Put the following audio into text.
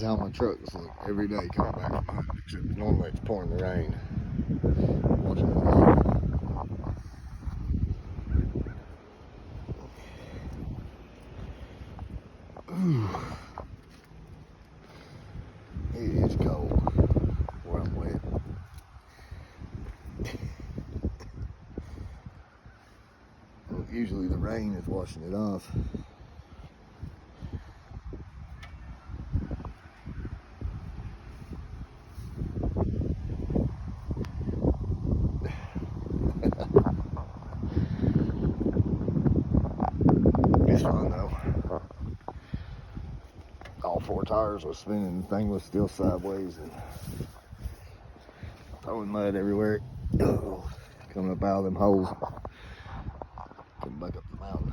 how my trucks look every day coming back from hunting, except normally it's pouring the rain. Watching it all. Ooh. It is cold where I'm wet. Well, usually the rain is washing it off. It's fun though. All four tires was spinning, the thing was still sideways and throwing mud everywhere. Oh, coming up out of them holes. Coming back up the mountain.